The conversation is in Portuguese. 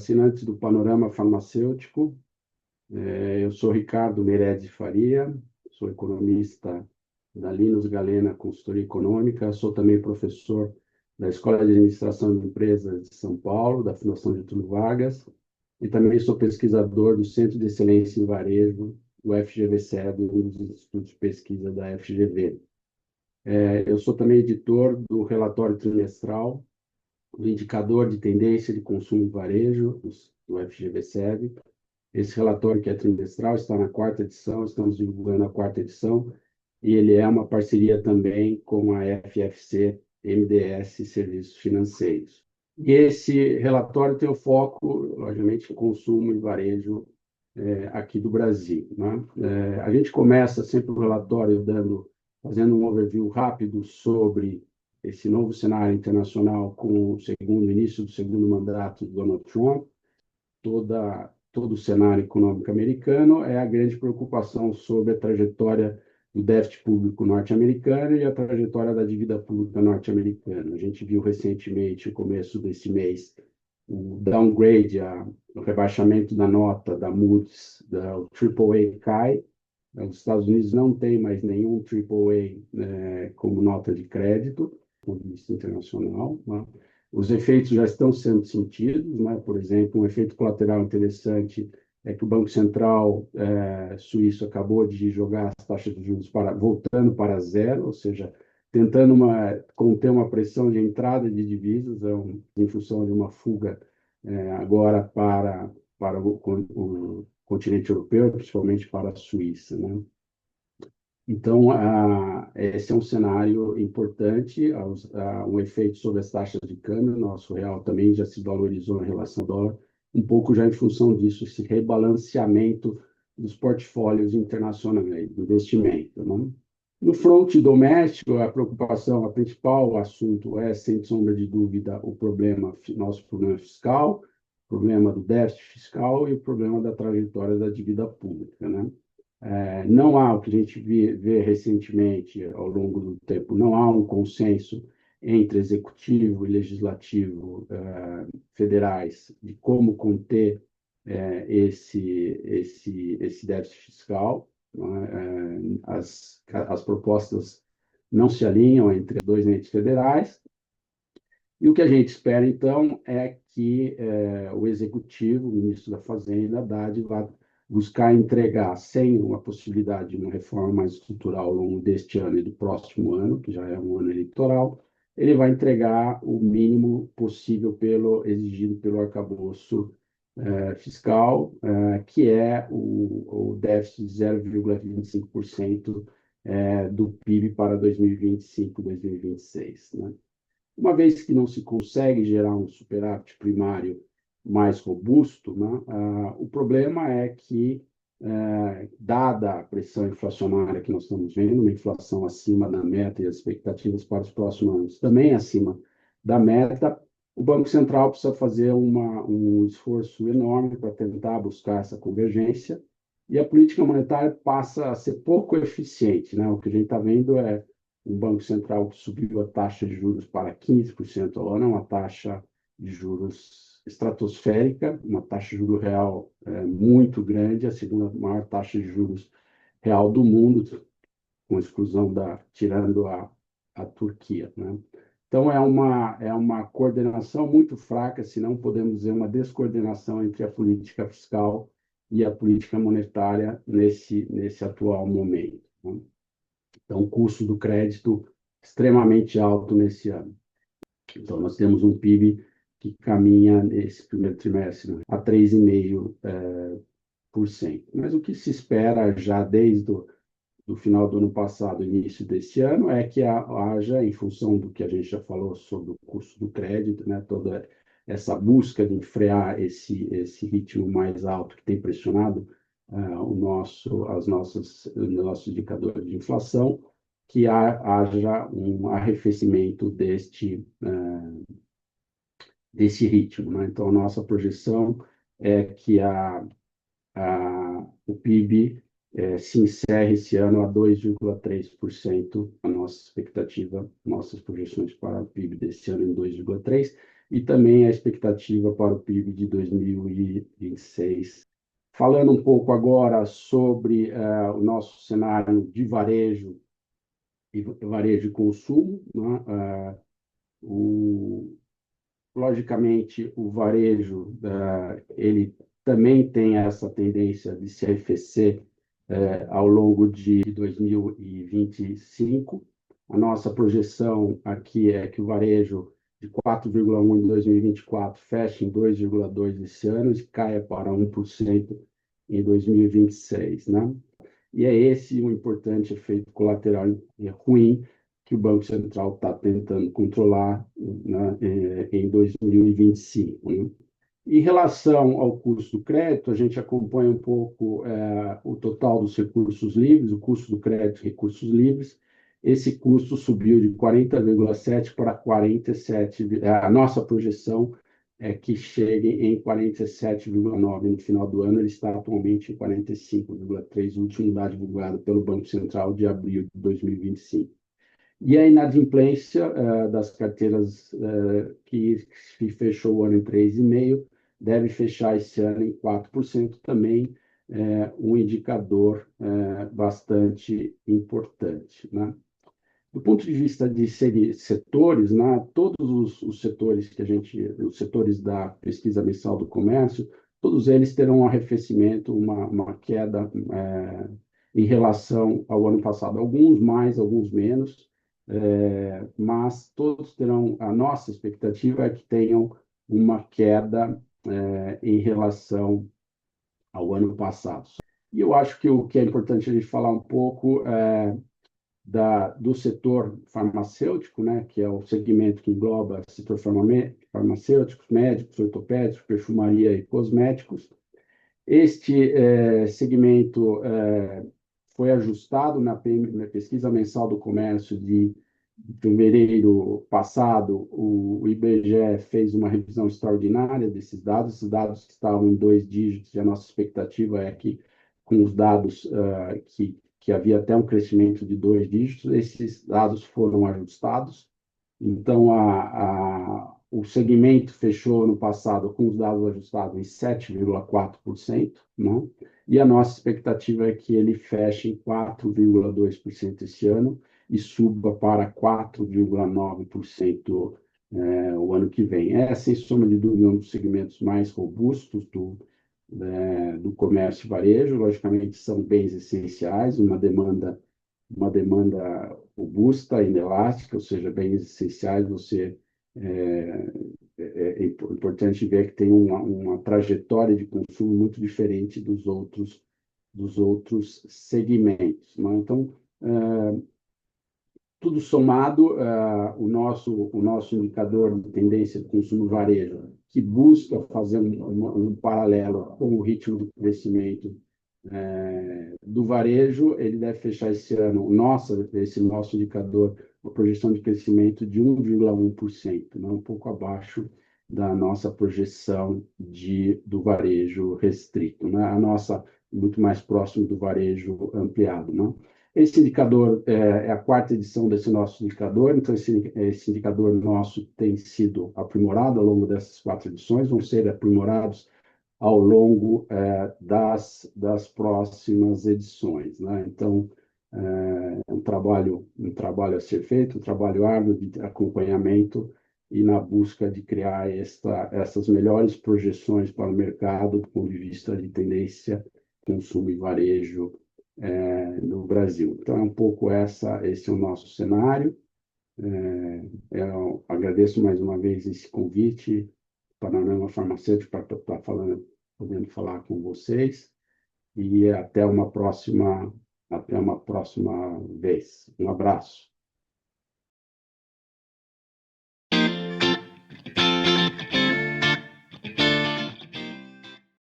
assinantes do Panorama Farmacêutico. Eu sou Ricardo Meirelles de Faria, sou economista da Linus Galena Consultoria Econômica, sou também professor da Escola de Administração de Empresas de São Paulo, da Fundação Getúlio Vargas, e também sou pesquisador do Centro de Excelência em Varejo, do FGV-SEB, um dos institutos de pesquisa da FGV. Eu sou também editor do relatório trimestral do Indicador de Tendência de Consumo e Varejo, do FGV-SEB. Esse relatório, que é trimestral, está na 4ª edição, estamos divulgando a 4ª edição, e ele é uma parceria também com a FFC MDS Serviços Financeiros. E esse relatório tem o foco, logicamente, em consumo e varejo aqui do Brasil, né? A gente começa sempre o relatório fazendo um overview rápido sobre esse novo cenário internacional com o início do segundo mandato de Donald Trump. Todo o cenário econômico americano é a grande preocupação sobre a trajetória do déficit público norte-americano e a trajetória da dívida pública norte-americana. A gente viu recentemente, no começo desse mês, o downgrade, o rebaixamento da nota da Moody's, o AAA cai. Os Estados Unidos não tem mais nenhum AAA como nota de crédito, do ponto de vista internacional, né? Os efeitos já estão sendo sentidos, né? Por exemplo, um efeito colateral interessante é que o Banco Central suíço acabou de jogar as taxas de juros voltando para zero, ou seja, tentando conter uma pressão de entrada de divisas, em função de uma fuga agora para o continente europeu, principalmente para a Suíça, né? Então, esse é um cenário importante, um efeito sobre as taxas de câmbio. Nosso real também já se valorizou em relação ao dólar, um pouco já em função disso, esse rebalanceamento dos portfólios internacionais de investimento, né? No fronte doméstico, a principal assunto é, sem sombra de dúvida, nosso problema fiscal, o problema do déficit fiscal e o problema da trajetória da dívida pública, né? Não há, o que a gente vê recentemente, ao longo do tempo, não há um consenso entre executivo e legislativo federais de como conter esse déficit fiscal, né? As propostas não se alinham entre os dois entes federais, e o que a gente espera, então, é que o executivo, o ministro da Fazenda, Haddad, vá buscar entregar, sem uma possibilidade de uma reforma mais estrutural ao longo deste ano e do próximo ano, que já é um ano eleitoral, ele vai entregar o mínimo possível exigido pelo arcabouço fiscal, que é o déficit de 0,25% do PIB para 2025, 2026, né? Uma vez que não se consegue gerar um superávit primário mais robusto, né, o problema é que, dada a pressão inflacionária que nós estamos vendo, uma inflação acima da meta e as expectativas para os próximos anos também acima da meta, o Banco Central precisa fazer um esforço enorme para tentar buscar essa convergência, e a política monetária passa a ser pouco eficiente, né? O que a gente está vendo é um Banco Central que subiu a taxa de juros para 15% ao ano, uma taxa de juros estratosférica, uma taxa de juros real muito grande, a segunda maior taxa de juros real do mundo, com exclusão tirando a Turquia, né? Então, é uma coordenação muito fraca, se não podemos dizer uma descoordenação entre a política fiscal e a política monetária nesse atual momento, né? Então, o custo do crédito extremamente alto nesse ano. Então, nós temos um PIB que caminha nesse primeiro trimestre, né, a 3,5%. Mas o que se espera já desde do final do ano passado, início desse ano, é que haja, em função do que a gente já falou sobre o custo do crédito, né, toda essa busca de frear esse ritmo mais alto que tem pressionado o nosso indicador de inflação, que haja um arrefecimento desse ritmo, né? Então, a nossa projeção é que o PIB se encerre esse ano a 2,3%, a nossa expectativa, nossas projeções para o PIB desse ano em 2,3%, e também a expectativa para o PIB de 2026. Falando um pouco agora sobre o nosso cenário de varejo e varejo de consumo, né? O, Logicamente, o varejo ele também tem essa tendência de se arrefecer ao longo de 2025. A nossa projeção aqui é que o varejo de 4,1 em 2024 feche em 2,2 esse ano e caia para 1% em 2026, né? E é esse um importante efeito colateral ruim que o Banco Central está tentando controlar, né, em 2025. Né? Em relação ao custo do crédito, a gente acompanha um pouco o total dos recursos livres, o custo do crédito e recursos livres. Esse custo subiu de 40,7 para 47. A nossa projeção é que chegue em 47,9 no final do ano. Ele está atualmente em 45,3, o último dado divulgado pelo Banco Central de abril de 2025. E a inadimplência das carteiras que fechou o ano em 3,5% deve fechar esse ano em 4%, também um indicador bastante importante, né? Do ponto de vista de setores, né, todos os setores os setores da pesquisa mensal do comércio, todos eles terão um arrefecimento, uma queda em relação ao ano passado. Alguns mais, alguns menos, mas todos terão, a nossa expectativa é que tenham uma queda em relação ao ano passado. E eu acho que o que é importante a gente falar um pouco do setor farmacêutico, né, que é o segmento que engloba o setor farmacêutico, médicos, ortopédicos, perfumaria e cosméticos. Este segmento foi ajustado na pesquisa mensal do comércio de fevereiro passado. O IBGE fez uma revisão extraordinária desses dados. Esses dados que estavam em 2 dígitos, e a nossa expectativa é que, com os dados que havia até um crescimento de 2 dígitos, esses dados foram ajustados. Então, o segmento fechou no passado com os dados ajustados em 7,4%, né? E a nossa expectativa é que ele feche em 4,2% esse ano e suba para 4,9% o ano que vem. É, sem sombra de dúvida, um dos segmentos mais robustos do comércio e varejo. Logicamente, são bens essenciais, uma demanda robusta, inelástica, ou seja, bens essenciais. É importante ver que tem uma trajetória de consumo muito diferente dos outros segmentos, né? Então, tudo somado, o nosso indicador de tendência de consumo varejo, que busca fazer um paralelo com o ritmo de crescimento do varejo, ele deve fechar esse ano, esse nosso indicador, uma projeção de crescimento de 1,1%, né? Um pouco abaixo da nossa projeção do varejo restrito, né? A nossa muito mais próximo do varejo ampliado, né? Esse indicador é a quarta edição desse nosso indicador, então esse indicador nosso tem sido aprimorado ao longo dessas 4 edições, vão ser aprimorados ao longo das próximas edições, né? Então, é um trabalho a ser feito, um trabalho árduo de acompanhamento e na busca de criar essas melhores projeções para o mercado do ponto de vista de tendência, consumo e varejo no Brasil. Então, é um pouco esse é o nosso cenário. Eu agradeço mais uma vez esse convite, Panorama Farmacêutico, para estar podendo falar com vocês, e até uma próxima vez. Um abraço.